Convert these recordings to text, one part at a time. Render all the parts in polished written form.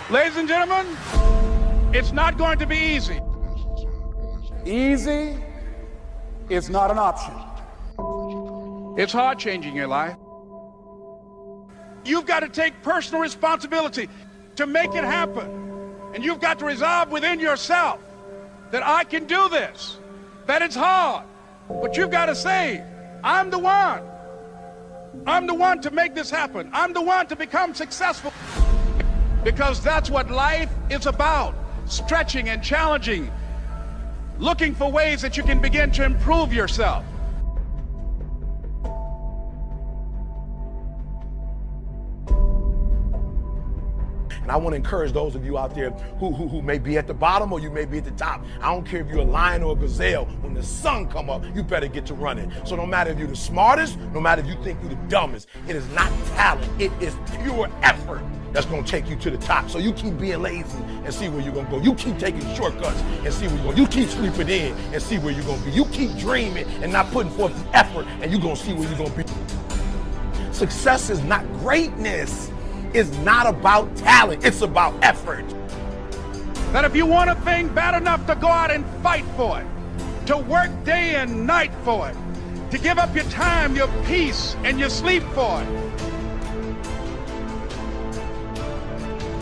Ladies and gentlemen, it's not going to be easy. Easy is not an option. It's hard changing your life. You've got to take personal responsibility to make it happen. And you've got to resolve within yourself that I can do this, that it's hard. But you've got to say, I'm the one. I'm the one to make this happen. I'm the one to become successful. Because that's what life is about. Stretching and challenging. Looking for ways that you can begin to improve yourself. And I want to encourage those of you out there who may be at the bottom or you may be at the top. I don't care if you're a lion or a gazelle. When the sun come up, you better get to running. So no matter if you're the smartest, no matter if you think you're the dumbest, it is not talent. It is pure effort that's going to take you to the top. So you keep being lazy and see where you're going to go. You keep taking shortcuts and see where you're going. You keep sleeping in and see where you're going to be. You keep dreaming and not putting forth the effort, and you're going to see where you're going to be. Success is not greatness. It's not about talent. It's about effort. That if you want a thing bad enough to go out and fight for it, to work day and night for it, to give up your time, your peace, and your sleep for it.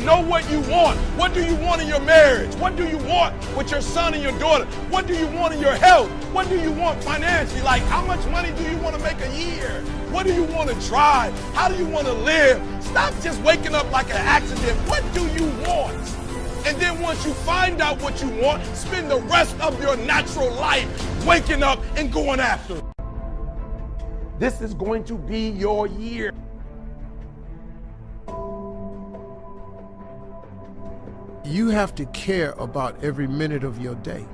Know what you want. What do you want in your marriage? What do you want with your son and your daughter? What do you want in your health? What do you want financially? Like, how much money do you want to make a year? What do you want to drive? How do you want to live? Stop just waking up like an accident. What do you want? And then once you find out what you want, spend the rest of your natural life waking up and going after it. This is going to be your year. You have to care about every minute of your day.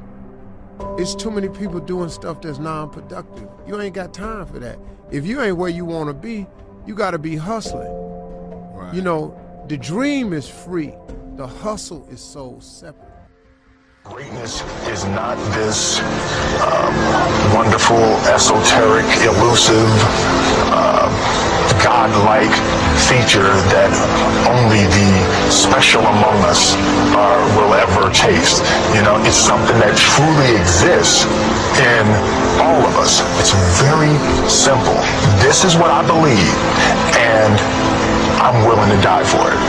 It's too many people doing stuff that's non-productive. You ain't got time for that. If you ain't where you want to be, you got to be hustling. Right. You know, the dream is free. The hustle is sold separate. Greatness is not this wonderful, esoteric, elusive, God-like feature that only the special among us will ever taste. You know, it's something that truly exists in all of us. It's very simple. This is what I believe, and I'm willing to die for it.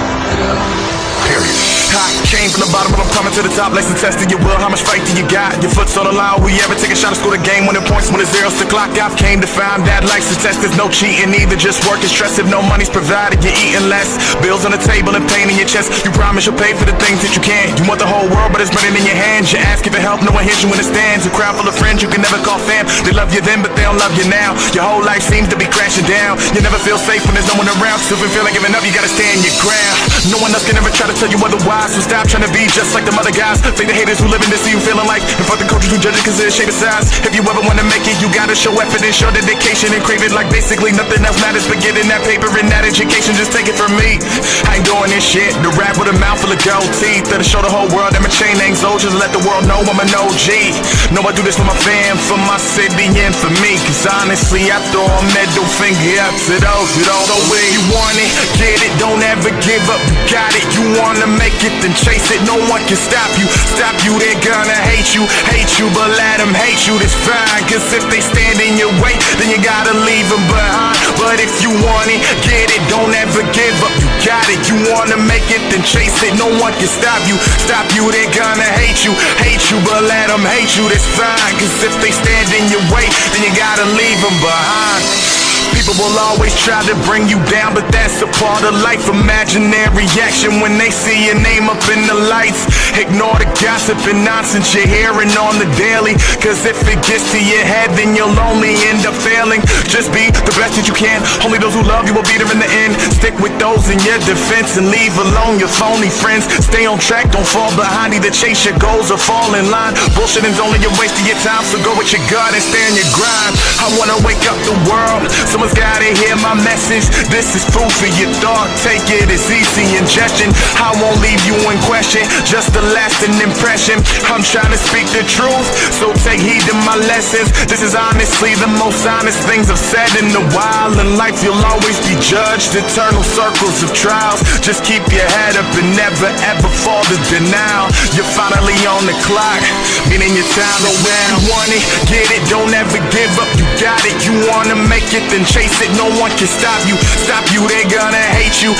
Period. I came from the bottom, but I'm coming to the top. Lesson testing your will. How much fight do you got? Your foot's on the line. We ever take a shot and score the game? Winning points when the zeros to clock. I've came to find that life's a test. There's no cheating, either just work and stress. If no money's provided, you're eating less. Bills on the table and pain in your chest. You promise you'll pay for the things that you can't. You want the whole world, but it's running in your hands. You ask for help, no one hears you when it stands. A crowd full of friends you can never call fam. They love you then, but they don't love you now. Your whole life seems to be crashing down. You never feel safe when there's no one around. So if you feel like giving up, you gotta stand your ground. No one else can ever try to tell you otherwise. So stop trying to be just like them other guys. Fake the haters who living to see you feeling like. And fuck the coaches who judge it cause of shape and size. If you ever wanna make it, you gotta show effort and show dedication and crave it like basically nothing else matters. But getting that paper and that education, just take it from me. I ain't doing this shit to rap with a mouth full of gold teeth. That'll show the whole world that my chain ain't soldiers. Let the world know I'm an OG. No, I do this for my fam, for my city and for me. Cause honestly, I throw a middle finger up to those who don't. So where you want it, get it, don't ever give up. You got it, you wanna make it, then chase it. No one can stop you, they're gonna hate you, but let them hate you, that's fine. Cause if they stand in your way, then you gotta leave them behind. But if you want it, get it, don't ever give up. You got it, you wanna make it, then chase it. No one can stop you, they're gonna hate you, but let them hate you, that's fine. Cause if they stand in your way, then you gotta leave them behind. People will always try to bring you down, but that's a part of life. Imaginary action when they see your name up in the lights. Ignore the gossip and nonsense you're hearing on the daily. Cause if it gets to your head, then you'll only end up failing. Just be the best that you can. Only those who love you will be there in the end. Stick with those in your defense and leave alone your phony friends. Stay on track, don't fall behind. Either chase your goals or fall in line. Bullshitting's only a waste of your time, so go with your gut and stay on your grind. I wanna wake up the world Someone's gotta hear my message. This is food for your thought. Take it as easy ingestion. I won't leave you in question, just a lasting impression. I'm trying to speak the truth, so take heed to my lessons. This is honestly the most honest things I've said in a while. In life you'll always be judged, eternal circles of trials. Just keep your head up and never ever fall to denial. You're finally on the clock, meaning your time is now. You want it, get it, don't ever give up. You got it, you wanna make it, then chase it. No one can stop you, they're gonna hate you,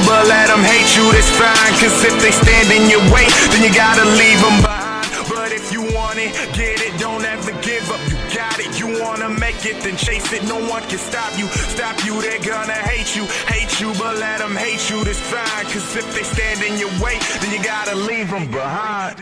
but let them hate you, that's fine. Cause if they stand in your way, then you gotta leave them behind. But if you want it, get it, don't ever give up. You got it, you wanna make it, then chase it. No one can stop you, they're gonna hate you, but let them hate you, that's fine. Cause if they stand in your way, then you gotta leave them behind.